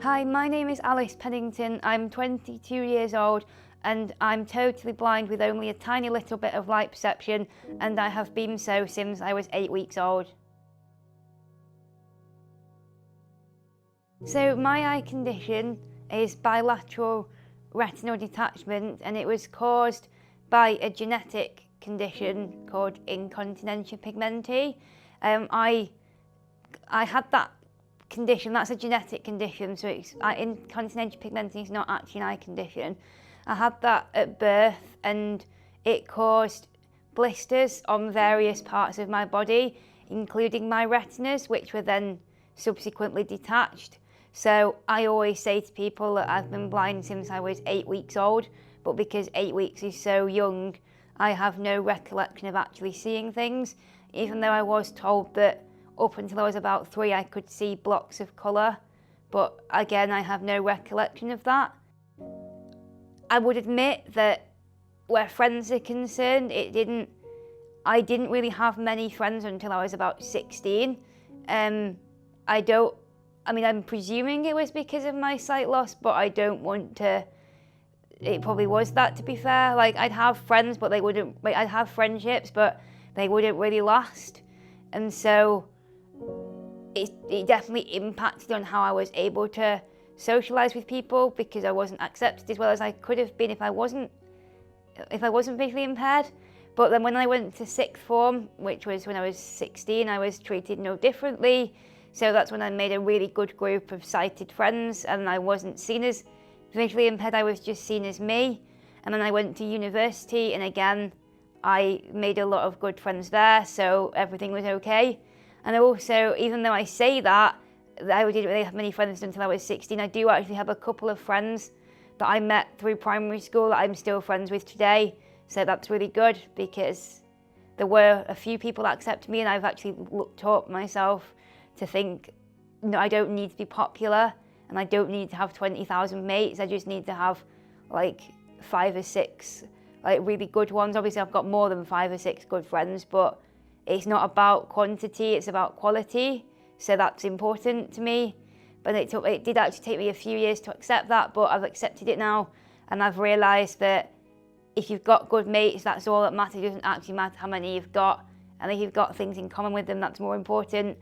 Hi, my name is Alice Pennington. I'm 22 years old and I'm totally blind with only a tiny little bit of light perception, and I have been so since I was 8 weeks old. So my eye condition is bilateral retinal detachment, and it was caused by a genetic condition called incontinentia pigmenti. I had that condition. That's a genetic condition, so incontinentia pigmenti is not actually an eye condition. I had that at birth, and it caused blisters on various parts of my body, including my retinas, which were then subsequently detached. So I always say to people that I've been blind since I was 8 weeks old, but because 8 weeks is so young, I have no recollection of actually seeing things, even though I was told that up until I was about 3 I could see blocks of colour, but again I have no recollection of that. I would admit that where friends are concerned, I didn't really have many friends until I was about 16. I'm presuming it was because of my sight loss, but I don't want to. It probably was that, to be fair. Like, I'd have friends, but I'd have friendships, but they wouldn't really last. And so it definitely impacted on how I was able to socialise with people, because I wasn't accepted as well as I could have been if I wasn't visually impaired. But then when I went to sixth form, which was when I was 16, I was treated no differently. So that's when I made a really good group of sighted friends, and I wasn't seen as visually impaired, I was just seen as me. And then I went to university, and again, I made a lot of good friends there, so everything was okay. And also, even though I say that I didn't really have many friends until I was 16, I do actually have a couple of friends that I met through primary school that I'm still friends with today. So that's really good, because there were a few people that accepted me, and I've actually looked up myself to think, no, I don't need to be popular, and I don't need to have 20,000 mates. I just need to have like 5 or 6 like really good ones. Obviously I've got more than 5 or 6 good friends, but it's not about quantity, it's about quality. So that's important to me. But it did actually take me a few years to accept that, but I've accepted it now, and I've realised that if you've got good mates, that's all that matters. It doesn't actually matter how many you've got, and if you've got things in common with them, that's more important.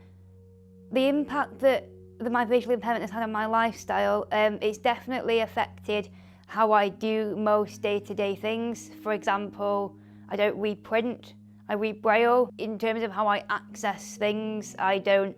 The impact that my visual impairment has had on my lifestyle, it's definitely affected how I do most day-to-day things. For example, I don't read print, I read braille. In terms of how I access things, I don't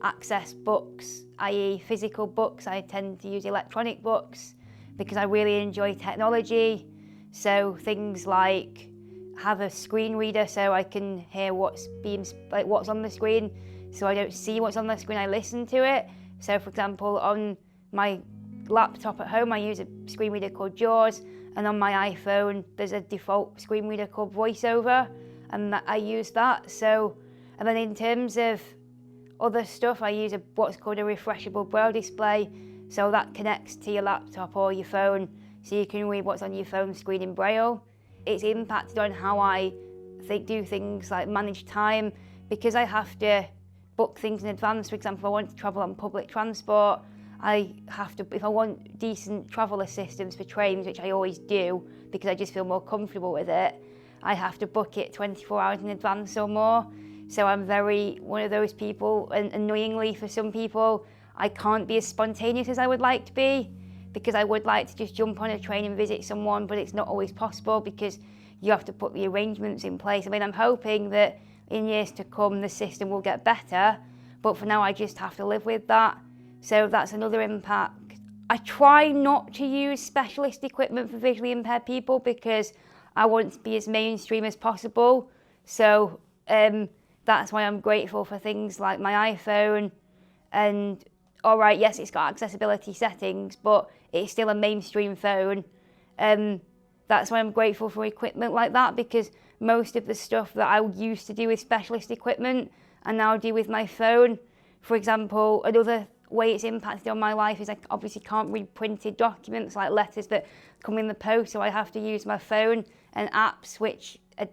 access books, i.e. physical books. I tend to use electronic books because I really enjoy technology. So things like have a screen reader so I can hear what's on the screen, so I don't see what's on the screen, I listen to it. So for example, on my laptop at home I use a screen reader called JAWS, and on my iPhone there's a default screen reader called VoiceOver, and I use that. So, and then in terms of other stuff, I use what's called a refreshable braille display, so that connects to your laptop or your phone, so you can read what's on your phone screen in braille. It's impacted on how I do things like manage time, because I have to book things in advance. For example, if I want to travel on public transport, if I want decent travel assistance for trains, which I always do because I just feel more comfortable with it, I have to book it 24 hours in advance or more. So I'm very one of those people, and annoyingly for some people, I can't be as spontaneous as I would like to be, because I would like to just jump on a train and visit someone, but it's not always possible because you have to put the arrangements in place. I mean, I'm hoping that in years to come the system will get better, but for now I just have to live with that. So that's another impact. I try not to use specialist equipment for visually impaired people because I want to be as mainstream as possible. So that's why I'm grateful for things like my iPhone. And all right, yes, it's got accessibility settings, but it's still a mainstream phone. That's why I'm grateful for equipment like that, because most of the stuff that I used to do with specialist equipment I now do with my phone. For example, another way it's impacted on my life is I obviously can't read printed documents like letters that come in the post, so I have to use my phone and apps which are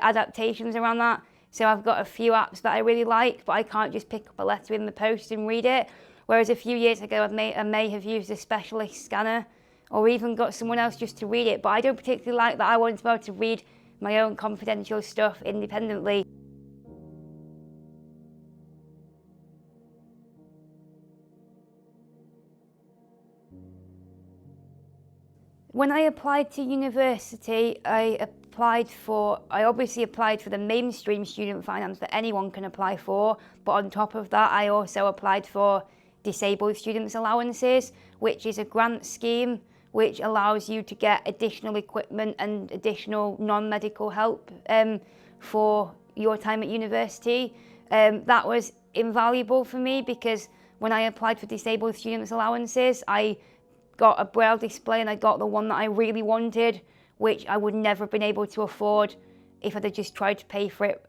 adaptations around that. So I've got a few apps that I really like, but I can't just pick up a letter in the post and read it. Whereas a few years ago, I may have used a specialist scanner or even got someone else just to read it. But I don't particularly like that. I want to be able to read my own confidential stuff independently. When I applied to university, I obviously applied for the mainstream student finance that anyone can apply for, but on top of that, I also applied for disabled students allowances, which is a grant scheme which allows you to get additional equipment and additional non-medical help for your time at university. That was invaluable for me because when I applied for disabled students allowances, I got a braille display and I got the one that I really wanted, which I would never have been able to afford if I'd have just tried to pay for it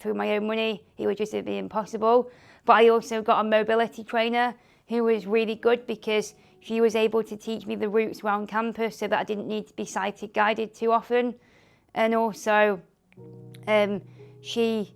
through my own money. It would just be impossible. But I also got a mobility trainer who was really good because she was able to teach me the routes around campus so that I didn't need to be sighted guided too often. And also she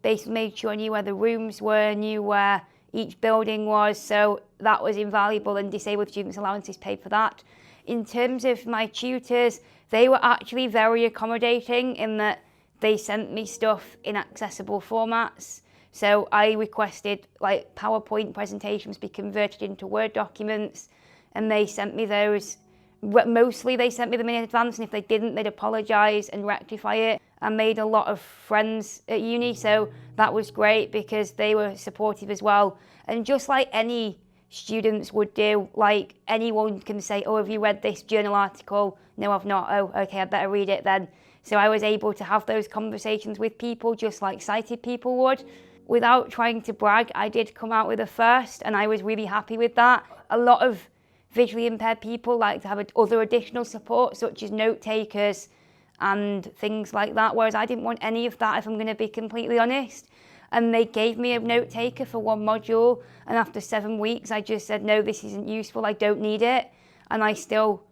basically made sure I knew where the rooms were, knew where each building was, so that was invaluable, and disabled students allowances paid for that. In terms of my tutors, they were actually very accommodating in that they sent me stuff in accessible formats. So I requested like PowerPoint presentations be converted into Word documents, and they sent me those. Mostly they sent me them in advance, and if they didn't, they'd apologise and rectify it. I made a lot of friends at uni, so that was great because they were supportive as well. And just like any students would do, like anyone can say, oh, have you read this journal article? No, I've not. Oh, okay, I better read it then. So I was able to have those conversations with people just like sighted people would. Without trying to brag, I did come out with a first, and I was really happy with that. A lot of visually impaired people like to have other additional support, such as note takers and things like that, whereas I didn't want any of that, if I'm going to be completely honest. And they gave me a note taker for one module, and after 7 weeks I just said, no, this isn't useful, I don't need it, and I still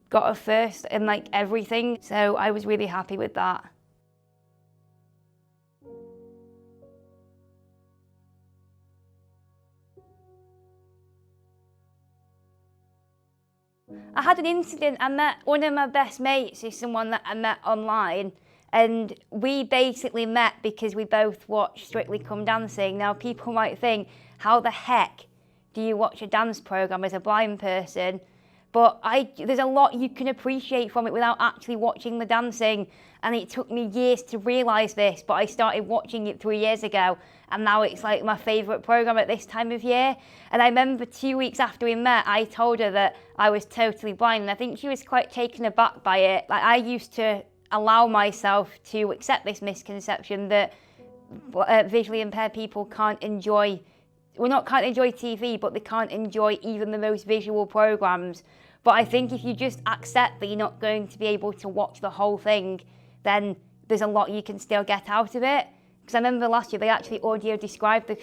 got a first in like everything, so I was really happy with that. I had an incident. I met one of my best mates, is someone that I met online, and we basically met because we both watched Strictly Come Dancing. Now people might think, how the heck do you watch a dance programme as a blind person? But there's a lot you can appreciate from it without actually watching the dancing, and it took me years to realise this, but I started watching it 3 years ago, and now it's like my favourite programme at this time of year. And I remember 2 weeks after we met, I told her that I was totally blind, and I think she was quite taken aback by it. Like, I used to allow myself to accept this misconception that visually impaired people can't enjoy TV, but they can't enjoy even the most visual programmes. But I think if you just accept that you're not going to be able to watch the whole thing, then there's a lot you can still get out of it. Because I remember last year they actually audio described the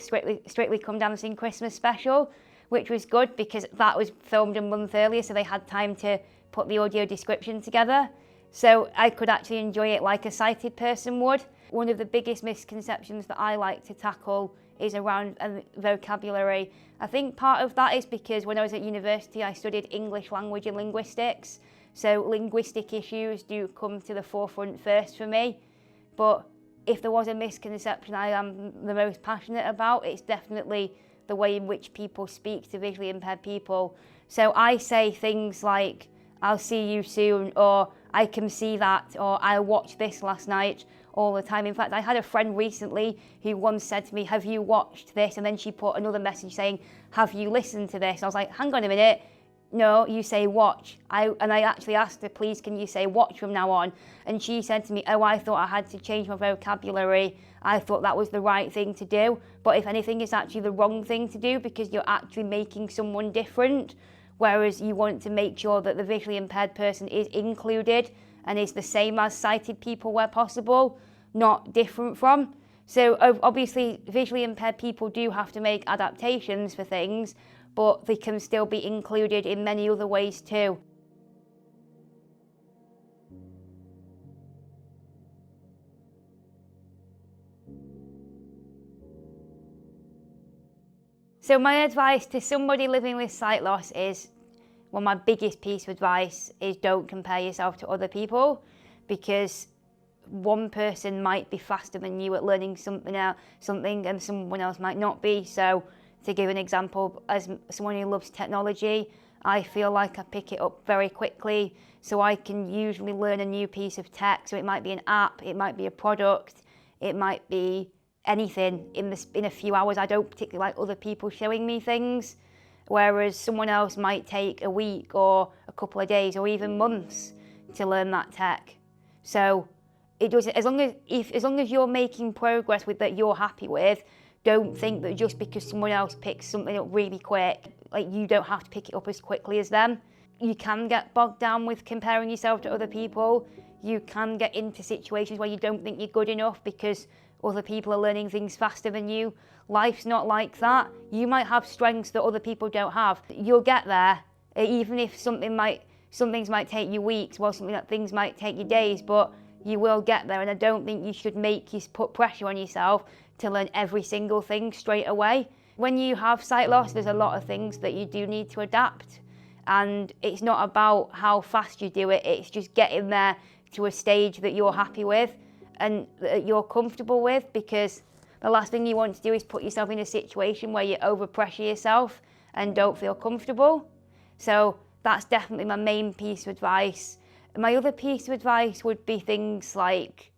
Strictly Come Dancing Christmas special, which was good because that was filmed a month earlier, so they had time to put the audio description together. So I could actually enjoy it like a sighted person would. One of the biggest misconceptions that I like to tackle is around vocabulary. I think part of that is because when I was at university, I studied English language and linguistics. So linguistic issues do come to the forefront first for me. But if there was a misconception I am the most passionate about, it's definitely the way in which people speak to visually impaired people. So I say things like, I'll see you soon, or I can see that, or I watched this last night, all the time. In fact, I had a friend recently who once said to me, have you watched this? And then she put another message saying, have you listened to this? I was like, hang on a minute. No, you say watch. And I actually asked her, please, can you say watch from now on? And she said to me, oh, I thought I had to change my vocabulary. I thought that was the right thing to do. But if anything, it's actually the wrong thing to do because you're actually making someone different. Whereas you want to make sure that the visually impaired person is included and is the same as sighted people where possible, not different from. So obviously visually impaired people do have to make adaptations for things, but they can still be included in many other ways too. So my advice to somebody living with sight loss is, well, my biggest piece of advice is don't compare yourself to other people, because one person might be faster than you at learning something and someone else might not be. So to give an example, as someone who loves technology, I feel like I pick it up very quickly, so I can usually learn a new piece of tech. So it might be an app, it might be a product, it might be anything in a few hours. I don't particularly like other people showing me things, whereas someone else might take a week or a couple of days or even months to learn that tech. So it does, as long as you're making progress with that you're happy with, don't think that just because someone else picks something up really quick, like, you don't have to pick it up as quickly as them. You can get bogged down with comparing yourself to other people. You can get into situations where you don't think you're good enough because other people are learning things faster than you. Life's not like that. You might have strengths that other people don't have. You'll get there, even if some things might take you weeks, while things might take you days, but you will get there. And I don't think you should put pressure on yourself to learn every single thing straight away. When you have sight loss, there's a lot of things that you do need to adapt. And it's not about how fast you do it, it's just getting there to a stage that you're happy with and that you're comfortable with, because the last thing you want to do is put yourself in a situation where you overpressure yourself and don't feel comfortable. So that's definitely my main piece of advice. My other piece of advice would be things like,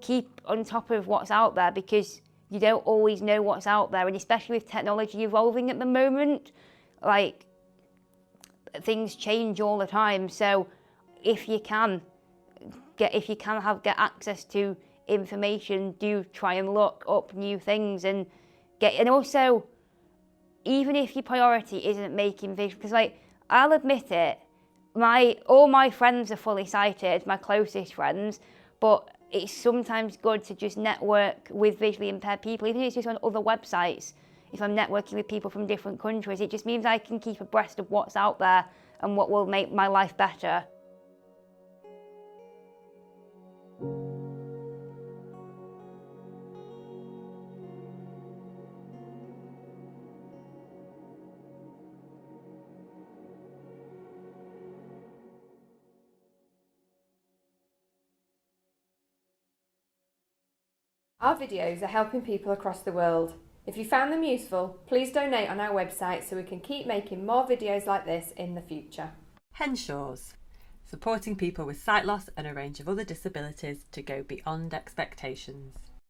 keep on top of what's out there, because you don't always know what's out there, and especially with technology evolving at the moment, like, things change all the time. So if you can get access to information, do try and look up new things and also, even if your priority isn't making visual, because, like, I'll admit it, all my friends are fully sighted, my closest friends, but it's sometimes good to just network with visually impaired people, even if it's just on other websites. If I'm networking with people from different countries, it just means I can keep abreast of what's out there and what will make my life better. Our videos are helping people across the world. If you found them useful, please donate on our website so we can keep making more videos like this in the future. Henshaws, supporting people with sight loss and a range of other disabilities to go beyond expectations.